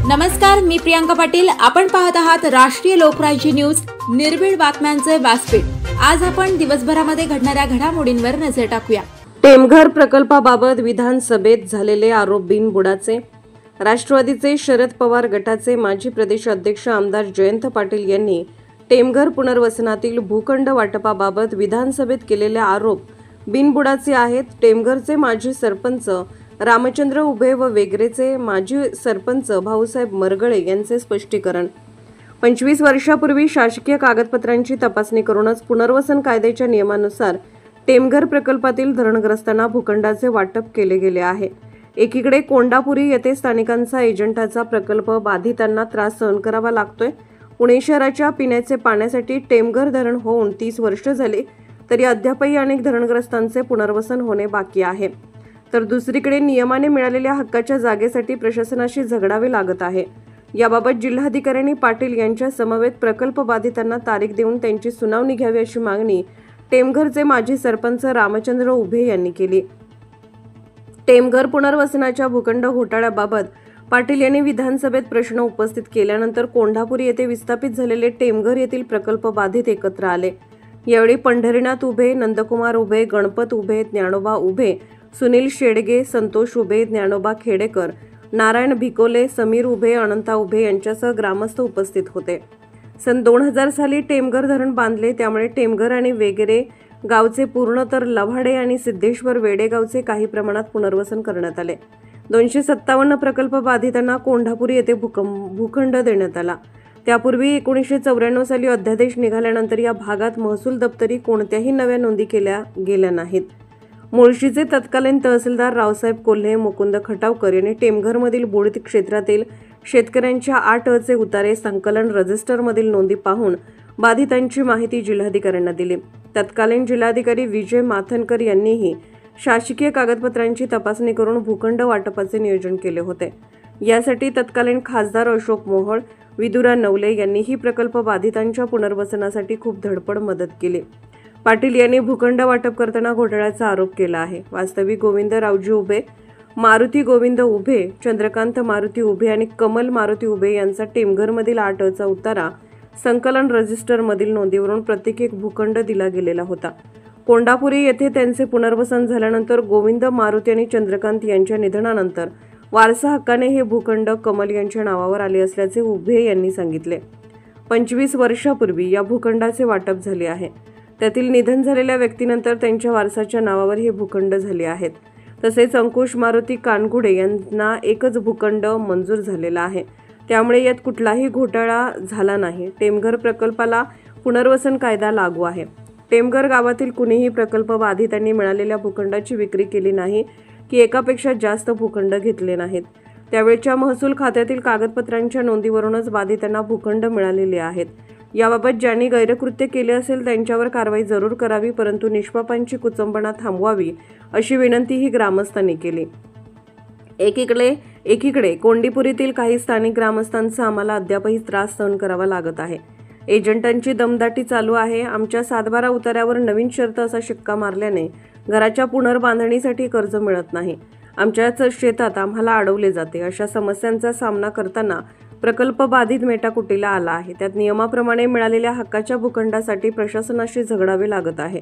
नमस्कार, मी प्रियांका पाटील। आपण पाहत आहात राष्ट्रीय लोकराज्य न्यूज, निर्भीड बातम्यांचे व्यासपीठ। आज आपण दिवसभरामध्ये घडणाऱ्या घडामोडींवर नजर टाकूया। टेमघर प्रकल्पाबाबत विधानसभेत झालेले आरोप बिनबुडाचे। राष्ट्रवादीचे शरद पवार गटाचे माजी प्रदेश अध्यक्ष आमदार जयंत पाटील यांनी टेमघर पुनर्वसनातील भूखंड वाटपाबाबत विधानसभेत केलेले आरोप बिनबुडाचे आहेत। टेमघरचे माजी सरपंच रामचंद्र उभे व वेगरेचे माजी सरपंच भाऊसाहेब मरगळे यांचे स्पष्टीकरण। 25 वर्षापूर्वी शासकीय कागदपत्रांची तपासणी करूनच पुनर्वसन कायद्याच्या नियमानुसार टेमघर प्रकल्पातील धरणग्रस्तांना भूखंडाचे वाटप केले गेले आहे। एकीकडे कोंडापुरी येथे स्थानिकांचा एजंटाचा प्रकल्प बाधितांना त्रास सहन करावा लागतोय। पुणे शहराच्या पिण्याचे पाण्यासाठी टेमघर धरण होऊन 30 वर्ष झाली, तरी अद्यापही अनेक धरणग्रस्तांचे पुनर्वसन होणे बाकी आहे। तर दुसरीकडे नियमाने मिळालेल्या हक्काच्या जागेसाठी प्रशासनाशी झगडावे लागत आहे। याबाबत जिल्हाधिकाऱ्यांनी पाटील यांच्या समवेत प्रकल्प बाधितांना तारीख देऊन त्यांची सुनावणी घ्यावी अशी मागणी टेमघरचे माजी सरपंच रामचंद्र उभे यांनी केली। टेमघर पुनर्वसनाच्या भूखंड घोटाळ्याबाबत पाटील यांनी विधानसभेत प्रश्न उपस्थित केल्यानंतर कोंढापुरी येथे विस्थापित झालेले टेमघर येथील प्रकल्प बाधित एकत्र आले। यावेळी पंढरीनाथ उभे, नंदकुमार उभे, गणपत उभे, ज्ञानोबा उभे, सुनील शेडगे, संतोष उभे, ज्ञानोबा खेडेकर, नारायण भिकोले, समीर उभे, अनंता उभे यांच्यासह ग्रामस्थ उपस्थित होते। सन 2000 साली टेमघर धरण बांधले, त्यामुळे टेमघर आणि वेगरे गावचे पूर्ण तर लव्हाडे आणि सिद्धेश्वर वेडेगावचे काही प्रमाणात पुनर्वसन करण्यात आले। 257 प्रकल्प बाधितांना कोंढापुरी येथे भूखंड देण्यात आला। त्यापूर्वी 1994 साली अध्यादेश निघाल्यानंतर या भागात महसूल दप्तरी कोणत्याही नव्या नोंदी केल्या गेल्या नाहीत। मुळशीचे तत्कालीन तहसीलदार रावसाहेब कोल्हे, मुकुंद खटावकर यांनी टेमघरमधील बुडीत क्षेत्रातील शेतकऱ्यांच्या 8 उतारे संकलन रजिस्टरमधील नोंदी पाहून बाधितांची माहिती जिल्हाधिकाऱ्यांना दिली। तत्कालीन जिल्हाधिकारी विजय माथनकर यांनीही शासकीय कागदपत्रांची तपासणी करून भूखंड वाटपाचे नियोजन केले होते। यासाठी तत्कालीन खासदार अशोक मोहोळ, विदुरा नवले यांनीही प्रकल्प बाधितांच्या पुनर्वसनासाठी खूप धडपड मदत केली। पाटील यांनी भूखंड वाटप करताना घोटाळ्याचा आरोप केला आहे। वास्तविक गोविंद रावजी उभे, मारुती गोविंद उभे, चंद्रकांत मारुती उभे आणि कमल मारुती उभे यांचा टेमघरमधील 8 उतारा संकलन रजिस्टरमधील नोंदीवरून प्रत्येकी एक भूखंड दिला गेलेला होता। कोंडापुरी येथे त्यांचे पुनर्वसन झाल्यानंतर गोविंद, मारुती आणि चंद्रकांत यांच्या निधनानंतर वारसा हक्काने हे भूखंड कमल यांच्या नावावर आले असल्याचे उभे यांनी सांगितले। 25 वर्षापूर्वी या भूखंडाचे वाटप झाले आहे। त्यातील निधन झालेल्या व्यक्तीनंतर त्यांच्या वारसाच्या नावावर हे भूखंड झाले आहेत। तसेच अंकुश मारुती कानगुडे यांना एकच भूखंड मंजूर झालेला आहे, त्यामुळे यात कुठलाही घोटाळा झाला नाही। टेमघर प्रकल्पाला पुनर्वसन कायदा लागू आहे। टेमघर गावातील कुणीही प्रकल्प बाधितांनी मिळालेल्या भूखंडाची विक्री केली नाही की एकापेक्षा जास्त भूखंड घेतले नाहीत। त्यावेळच्या महसूल खात्यातील कागदपत्रांच्या नोंदीवरूनच बाधितांना भूखंड मिळालेले आहेत। याबाबत ज्यांनी गैरकृत्य केले असेल त्यांच्यावर कारवाई जरूर करावी, परंतु निष्पापांची कुचंबणा थांबवावी अशी विनंतीही ग्रामस्थांनी केली। एकीकडे कोंडीपुरीतील काही स्थानिक ग्रामस्थांचा आम्हाला अद्यापही त्रास सहन करावा लागत आहे। एजंटांची दमदाटी चालू आहे। आमच्या 7-12 उतार्यावर नवीन शर्त असा शिक्का मारल्याने घराच्या पुनर्बांधणीसाठी कर्ज मिळत नाही। आमच्याच शेतात आम्हाला अडवले जाते। अशा समस्यांचा सामना करताना प्रकल्प बाधित मेटाकुटीला आला आहे। त्यात नियमाप्रमाणे मिळालेल्या हक्काच्या भूखंडासाठी प्रशासनाशी झगडावे लागत आहे,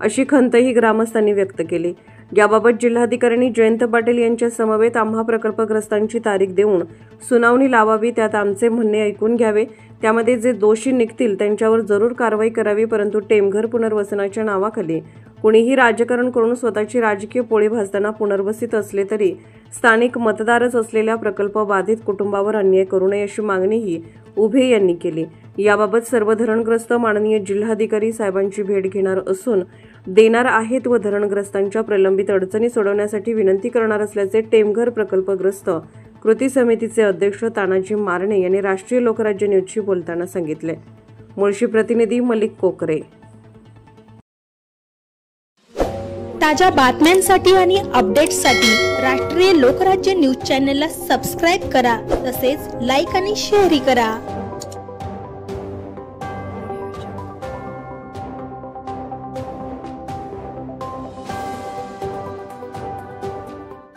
अशी खंतही ग्रामस्थांनी व्यक्त केली। याबाबत जिल्हाधिकाऱ्यांनी जयंत पाटील यांच्या समवेत आम्हा प्रकल्पग्रस्तांची तारीख देऊन सुनावणी लावावी, त्यात आमचे म्हणणे ऐकून घ्यावे, त्यामध्ये जे दोषी निघतील त्यांच्यावर जरूर कारवाई करावी, परंतु टेमघर पुनर्वसनाच्या नावाखाली कुणीही राजकारण करून स्वतःची राजकीय पोळी भाजताना पुनर्वसित असले तरी स्थानिक मतदारच असलेल्या प्रकल्प बाधित कुटुंबावर अन्याय करू नये अशी मागणीही उभे यांनी केली। याबाबत सर्व धरणग्रस्त माननीय जिल्हाधिकारी साहेबांची भेट घेणार असून देणार आहेत व धरणग्रस्तांच्या प्रलंबित अडचणी सोडवण्यासाठी विनंती करणार असल्याचे टेमघर प्रकल्पग्रस्त कृती समितीचे अध्यक्ष तानाजी मारणे यांनी राष्ट्रीय लोकराज्य न्यूजशी बोलताना सांगितले। मुळशी प्रतिनिधी मलिक कोकरे। ताज्या बातम्यांसाठी आणि अपडेट्ससाठी राष्ट्रीय लोकराज्य न्यूज चॅनलला सबस्क्राईब करा, तसेच लाईक आणि शेअरही करा।